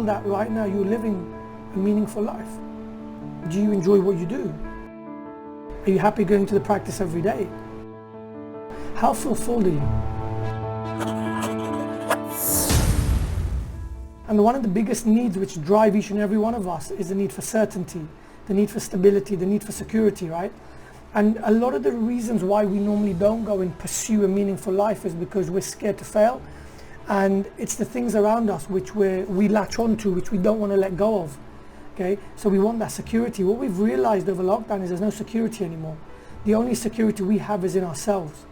feel that right now you're living a meaningful life? Do you enjoy what you do? Are you happy going to the practice every day? How fulfilled are you? And one of the biggest needs which drive each and every one of us is the need for certainty, the need for stability, the need for security, right? And a lot of the reasons why we normally don't go and pursue a meaningful life is because we're scared to fail. And it's the things around us which we latch onto, which we don't want to let go of. Okay, so we want that security. What we've realized over lockdown is there's no security anymore. The only security we have is in ourselves.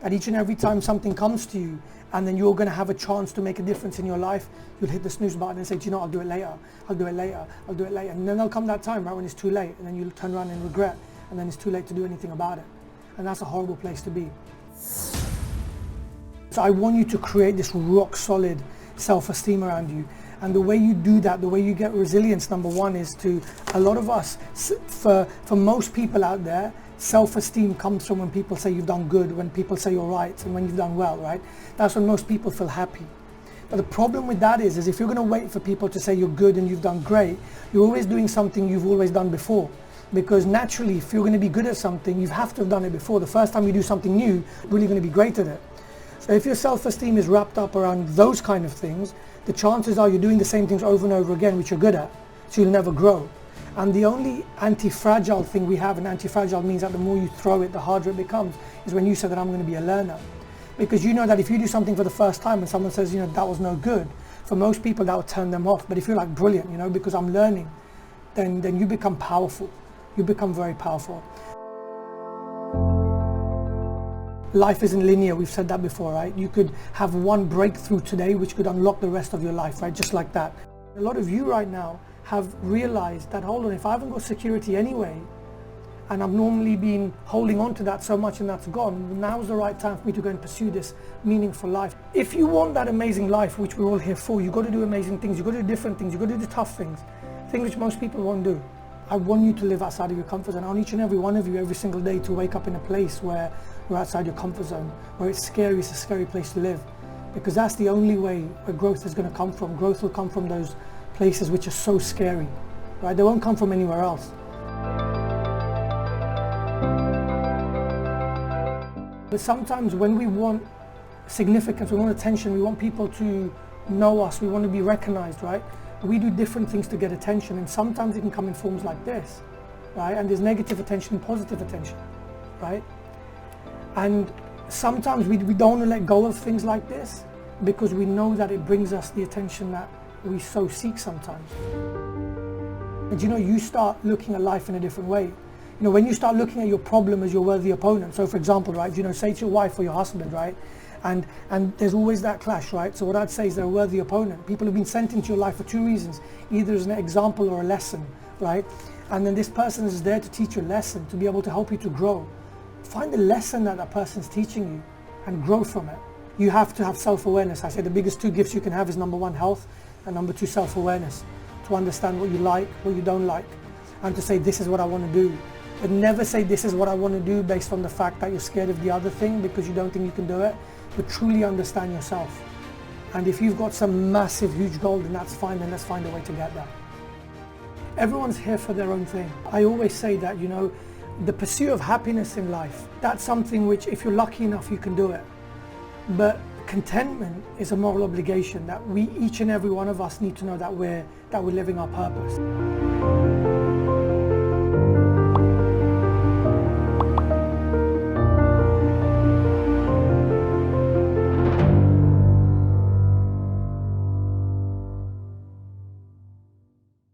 That each and every time something comes to you and then you're going to have a chance to make a difference in your life, you'll hit the snooze button and say, do you know, I'll do it later, I'll do it later, I'll do it later. And then there'll come that time, right, when it's too late, and then you'll turn around and regret, and then it's too late to do anything about it. And that's a horrible place to be. So I want you to create this rock solid self-esteem around you. And the way you do that, the way you get resilience, number one, is to, a lot of us, for most people out there, self-esteem comes from when people say you've done good, when people say you're right, and when you've done well, right? That's when most people feel happy. But the problem with that is if you're going to wait for people to say you're good and you've done great, you're always doing something you've always done before. Because naturally, if you're going to be good at something, you have to have done it before. The first time you do something new, you're really going to be great at it. So if your self-esteem is wrapped up around those kind of things, the chances are you're doing the same things over and over again, which you're good at, so you'll never grow. And the only anti-fragile thing we have, and anti-fragile means that the more you throw it, the harder it becomes, is when you say that I'm going to be a learner. Because you know that if you do something for the first time and someone says, you know, that was no good, for most people that will turn them off. But if you're like, brilliant, you know, because I'm learning, then you become powerful. You become very powerful. Life isn't linear, we've said that before, right? You could have one breakthrough today which could unlock the rest of your life, right? Just like that. A lot of you right now have realized that, hold on, if I haven't got security anyway, and I've normally been holding on to that so much and that's gone, now's the right time for me to go and pursue this meaningful life. If you want that amazing life, which we're all here for, you've got to do amazing things, you've got to do different things, you've got to do the tough things which most people won't do. I want you to live outside of your comfort zone. I want each and every one of you every single day to wake up in a place where you're outside your comfort zone, where it's scary, it's a scary place to live. Because that's the only way where growth is going to come from. Growth will come from those places which are so scary, right? They won't come from anywhere else. But sometimes when we want significance, we want attention, we want people to know us, we want to be recognized, right? We do different things to get attention, and sometimes it can come in forms like this, right? And there's negative attention and positive attention, right? And sometimes we don't want to let go of things like this because we know that it brings us the attention that we so seek sometimes. And you know, you start looking at life in a different way. You know, when you start looking at your problem as your worthy opponent, so for example, right, you know, say to your wife or your husband, right, and there's always that clash, right? So what I'd say is they're a worthy opponent. People have been sent into your life for two reasons, either as an example or a lesson, right? And then this person is there to teach you a lesson, to be able to help you to grow. Find the lesson that person's teaching you and grow from it. You have to have self-awareness. I say the biggest two gifts you can have is number one, health, and number two, self-awareness. To understand what you like, what you don't like, and to say this is what I want to do. But never say this is what I want to do based on the fact that you're scared of the other thing because you don't think you can do it. But truly understand yourself. And if you've got some massive, huge goal, then that's fine, then let's find a way to get there. Everyone's here for their own thing. I always say that, you know, the pursuit of happiness in life, that's something which, if you're lucky enough, you can do it. But contentment is a moral obligation that we, each and every one of us, need to know that we're living our purpose.